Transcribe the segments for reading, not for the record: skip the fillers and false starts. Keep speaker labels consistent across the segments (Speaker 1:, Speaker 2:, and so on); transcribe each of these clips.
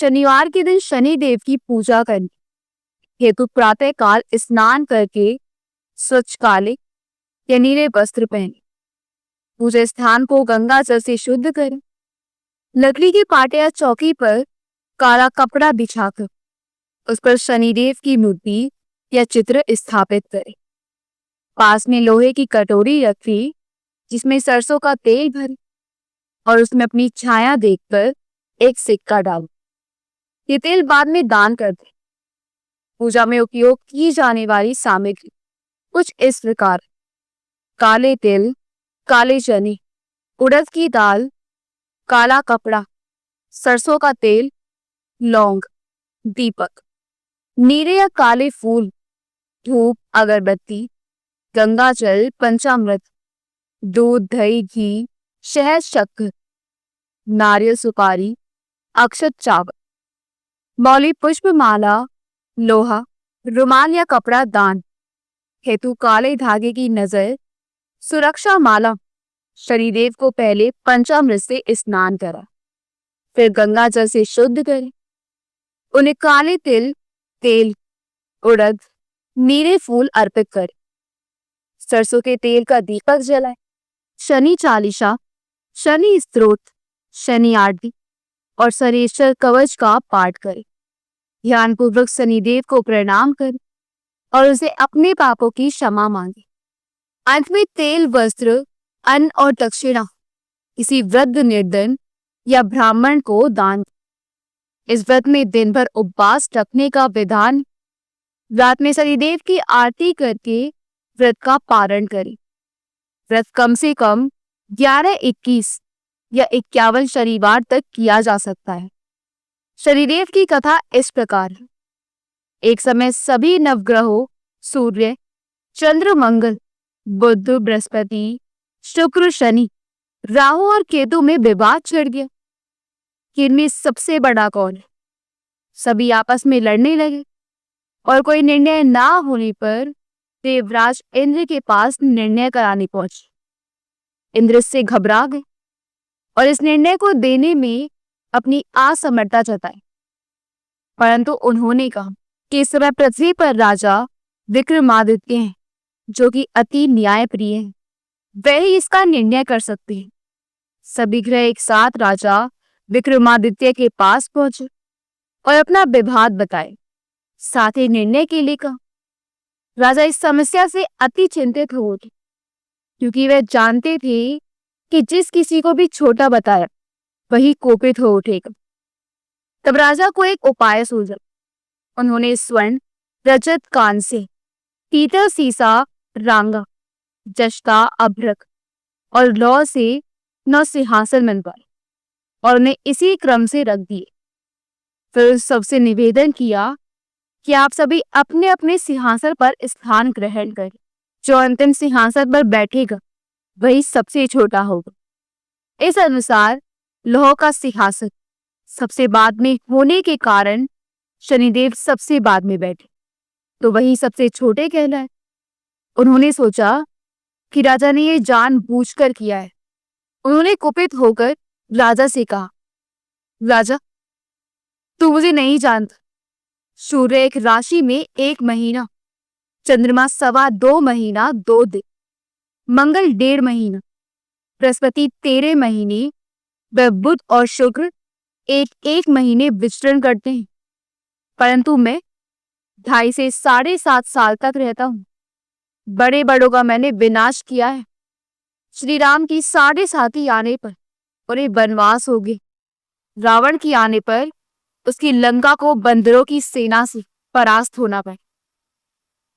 Speaker 1: शनिवार के दिन शनि देव की पूजा करनी हेतु प्रातः काल स्नान करके स्वच्छ काले या नीले वस्त्र पहने पूजा स्थान को गंगा जल से शुद्ध करें। लकड़ी के पाटे या चौकी पर काला कपड़ा बिछाकर उस पर शनिदेव की मूर्ति या चित्र स्थापित करें। पास में लोहे की कटोरी रखें जिसमें सरसों का तेल भरें और उसमें अपनी छाया देखकर एक सिक्का डालो। ये तेल बाद में दान कर दें। पूजा में उपयोग की जाने वाली सामग्री कुछ इस प्रकार: काले तिल, काले चने, उड़द की दाल, काला कपड़ा, सरसों का तेल, लौंग, दीपक, नीले या काले फूल, धूप, अगरबत्ती, गंगा जल, पंचामृत, दूध, दही, घी, शहद, शक्कर, नारियल, सुपारी, अक्षत, चावल, मौली, पुष्प माला, लोहा, रुमाल या कपड़ा दान हेतु काले धागे की नजर, सुरक्षा माला। शनिदेव को पहले पंचामृत से स्नान करा, फिर गंगा जल से शुद्ध करें। उन्हें काले तिल, तेल, उड़द, नीले फूल अर्पित करें। सरसों के तेल का दीपक जलाएं। शनि चालीसा, शनि स्तोत्र, शनि आरती और शनिश्चर कवच का पाठ करें। ध्यानपूर्वक शनिदेव को प्रणाम करें और उसे अपने पापों की क्षमा मांगे। अंत में तेल, वस्त्र, अन्न और दक्षिणा किसी वृद्ध, निर्धन या ब्राह्मण को दान। इस व्रत में दिन भर उपवास रखने का विधान। रात में शनिदेव की आरती करके व्रत का पारण करें। व्रत कम से कम 11, 21 या 51 शनिवार तक किया जा सकता है। शनिदेव की कथा इस प्रकार है। एक समय सभी नवग्रहों सूर्य, चंद्र, मंगल, बुध, बृहस्पति, शुक्र, शनि, राहु और केतु में विवाद छिड़ गया कि इनमें सबसे बड़ा कौन है। सभी आपस में लड़ने लगे और कोई निर्णय ना होने पर देवराज इंद्र के पास निर्णय कराने पहुंचे। इंद्र से घबरा गए और इस निर्णय को देने में अपनी असमर्थता जताई, परंतु उन्होंने कहा कि इस समय पृथ्वी पर राजा विक्रमादित्य हैं जो कि अति न्यायप्रिय हैं, वे ही इसका निर्णय कर सकते हैं। सभी ग्रह एक साथ राजा विक्रमादित्य के पास पहुंचे और अपना विवाद बताए, साथ ही निर्णय के लिए कहा। राजा इस समस्या से अति चिंतित हो उठे क्योंकि वे जानते थे कि जिस किसी को भी छोटा बताया वही कोपित हो उठेगा। तब राजा को एक उपाय सूझा। उन्होंने स्वर्ण, रजत, कांस्य, पीतल, सीसा, रांगा, जस्ता, अभ्रक और लौह से 9 सिंहासन बनवाए और उन्हें इसी क्रम से रख दिए। फिर सबसे निवेदन किया कि आप सभी अपने अपने सिंहासन पर स्थान ग्रहण करें। जो अंतिम सिंहासन पर बैठेगा वही सबसे छोटा होगा। इस अनुसार लौह का सिंहासन सबसे बाद में होने के कारण शनिदेव सबसे बाद में बैठे, तो वही सबसे छोटे कहलाए। उन्होंने सोचा कि राजा ने यह जानबूझकर किया है। उन्होंने कुपित होकर राजा से कहा, राजा, तू मुझे नहीं जानता। सूर्य एक राशि में 1 महीना, चंद्रमा 2.25 महीना 2 दिन, मंगल 1.5 महीना, बृहस्पति 13 महीने, व बुध और शुक्र 1 महीने विचरण करते हैं, परंतु मैं 2.5 से 7.5 साल तक रहता हूँ। बड़े बड़ों का मैंने विनाश किया है। श्री राम की 7.5 आने पर उन्हें वनवास हो गए। रावण की आने पर उसकी लंका को बंदरों की सेना से परास्त होना पड़ा।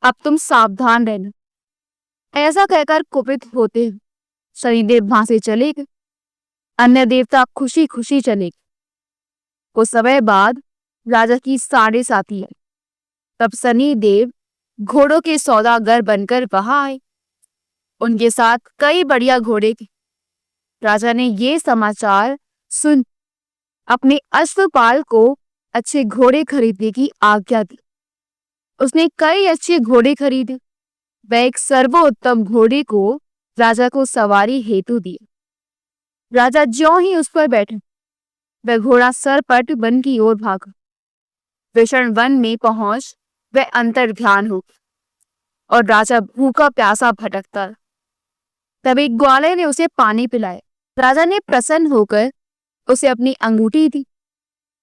Speaker 1: अब तुम सावधान रहना। ऐसा कहकर कुपित होते हैं शनिदेव वहां से चले गए। अन्य देवता खुशी खुशी चले गए। कुछ समय बाद राजा की 7.5 आई। तब शनिदेव घोड़ों के सौदागर बनकर वहां आए। उनके साथ कई बढ़िया घोड़े थे। राजा ने ये समाचार सुन अपने अश्वपाल को अच्छे घोड़े खरीदने की आज्ञा दी। उसने कई अच्छे घोड़े खरीदे। वह एक सर्वोत्तम घोड़े को राजा को सवारी हेतु दिया। राजा ज्यों ही उस पर बैठे, वह घोड़ा सरपट वन की ओर भागा। विषण वन में पहुंच वह अंतर ध्यान हो और राजा भूखा प्यासा भटकता। तब एक ग्वाले ने उसे पानी पिलाया। राजा ने प्रसन्न होकर उसे अपनी अंगूठी दी।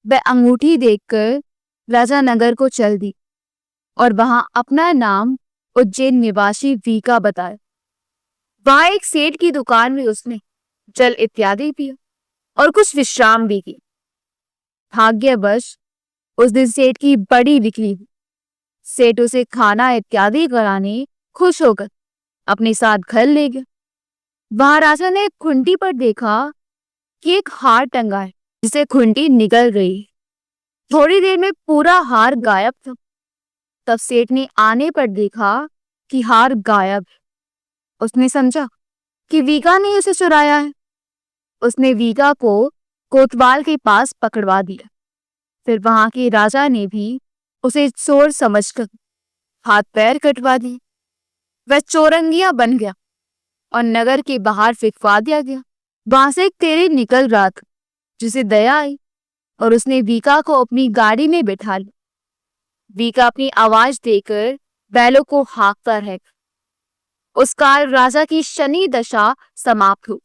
Speaker 1: वह अंगूठी देखकर राजा नगर को चल दी और वहां अपना नाम उज्जैन निवासी वीका बताया। वहां एक सेठ की दुकान में उसने जल इत्यादि पिया और कुछ विश्राम भी किया। भाग्यवश उस दिन सेठ की बड़ी बिक्री हुई। सेठ उसे खाना इत्यादि कराने खुश होकर अपने साथ घर ले गया। वहां राजा ने खुंटी पर देखा कि एक हार टंगा है जिसे खुंटी निकल गई। थोड़ी देर में पूरा हार गायब था। तब सेठ ने आने पर देखा कि हार गायब है। उसने समझा कि वीका ने उसे चुराया है। उसने वीका को कोतवाल के पास पकड़वा दिया। फिर वहां के राजा ने भी उसे चोर समझकर हाथ पैर कटवा दिए। वह चोरंगिया बन गया और नगर के बाहर फेंकवा दिया गया। वहां से एक तेरी निकल रहा था जिसे दया आई और उसने वीका को अपनी गाड़ी में बैठा लिया। वीका अपनी आवाज देकर बैलों को हाँकता रह गया। उस काल राजा की शनि दशा समाप्त हुई।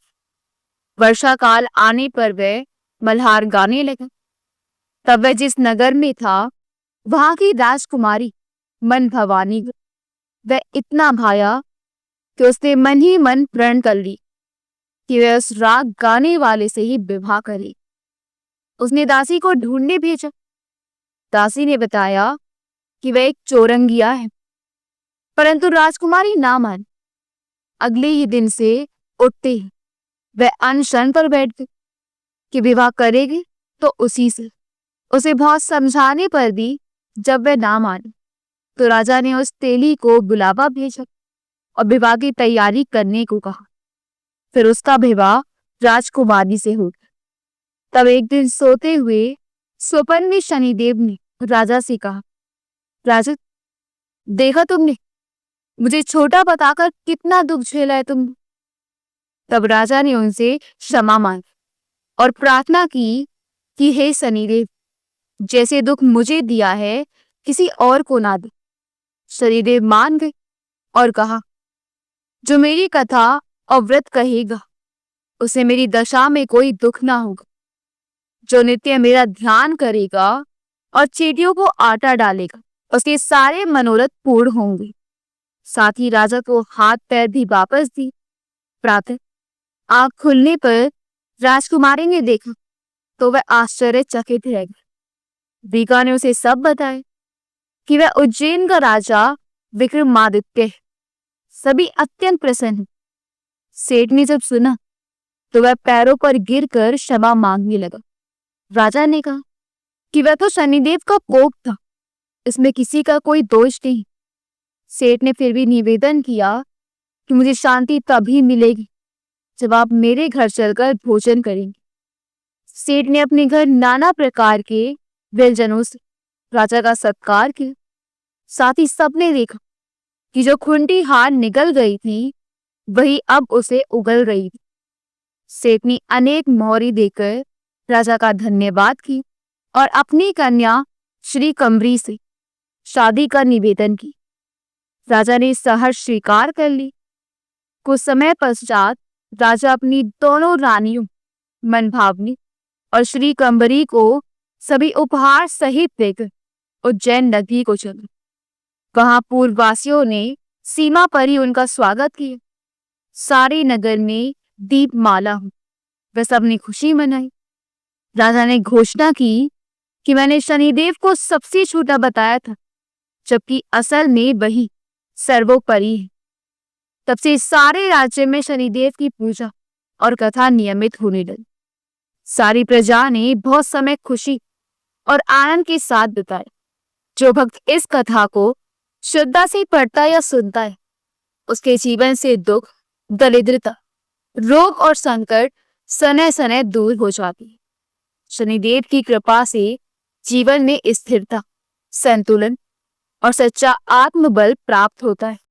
Speaker 1: वर्षा काल आने पर वह मल्हार गाने लगा। तब वह जिस नगर में था वहां की राजकुमारी मन भवानी वह इतना भाया कि उसने मन ही मन प्रण कर ली कि वह उस राग गाने वाले से ही विवाह करे। उसने दासी को ढूंढने भेजा। दासी ने बताया कि वह एक चोरंगिया है, परंतु राजकुमारी ना मान। अगले ही दिन से उठते ही वह अनशन पर बैठ गई कि विवाह करेगी तो उसी से। उसे बहुत समझाने पर भी जब वह ना मानी तो राजा ने उस तेली को बुलावा भेजा और विवाह की तैयारी करने को कहा। फिर उसका विवाह राजकुमारी से हो गया। तब एक दिन सोते हुए स्वप्न में शनिदेव ने राजा से कहा, राजा देखा तुमने मुझे छोटा बताकर कितना दुख झेला है तुमने। तब राजा ने उनसे क्षमा मांगी और प्रार्थना की कि हे शनिदेव, जैसे दुख मुझे दिया है किसी और को ना दे। शनिदेव मान गए और कहा, जो मेरी कथा और व्रत कहेगा उसे मेरी दशा में कोई दुख ना होगा। जो नित्य मेरा ध्यान करेगा और चींटियों को आटा डालेगा उसके सारे मनोरथ पूर्ण होंगे। साथ ही राजा को हाथ पैर भी वापस दी। प्रातः आंख खुलने पर राजकुमारी ने देखा तो वह आश्चर्यचकित रह गई। वीका ने उसे सब बताया कि वह उज्जैन का राजा विक्रमादित्य है। सभी अत्यंत प्रसन्न। सेठ ने जब सुना तो वह पैरों पर गिरकर क्षमा मांगने लगा। राजा ने कहा कि वह तो शनिदेव का कोप था, इसमें किसी का कोई दोष नहीं। सेठ ने फिर भी निवेदन किया कि मुझे शांति तभी मिलेगी जब आप मेरे घर चलकर भोजन करेंगे। सेठ ने अपने घर नाना प्रकार के व्यंजनों से राजा का सत्कार किया। साथ ही सबने देखा कि जो खुंटी हार निकल गई थी वही अब उसे उगल रही थी। सेठ ने अनेक मोहरी देकर राजा का धन्यवाद की और अपनी कन्या श्री कम्बरी से शादी का निवेदन की। राजा ने सहर्ष स्वीकार कर ली। कुछ समय पश्चात राजा अपनी दोनों रानियों मनभावनी और श्री कम्बरी को सभी उपहार सहित देकर उज्जैन नगरी को चले। वहां पूर्ववासियों ने सीमा पर ही उनका स्वागत किया। सारे नगर में दीपमाला हुई। वह सबने खुशी मनाई। राजा ने घोषणा की कि मैंने शनिदेव को सबसे छोटा बताया था, जबकि असल में वही सर्वोपरि है। तब से सारे राज्य में शनिदेव की पूजा और कथा नियमित होने लगी। सारी प्रजा ने बहुत समय खुशी और आनंद के साथ बिताया। जो भक्त इस कथा को श्रद्धा से पढ़ता या सुनता है उसके जीवन से दुख, दरिद्रता, रोग और संकट सने सने दूर हो जाती है। शनिदेव की कृपा से जीवन में स्थिरता, संतुलन और सच्चा आत्मबल प्राप्त होता है।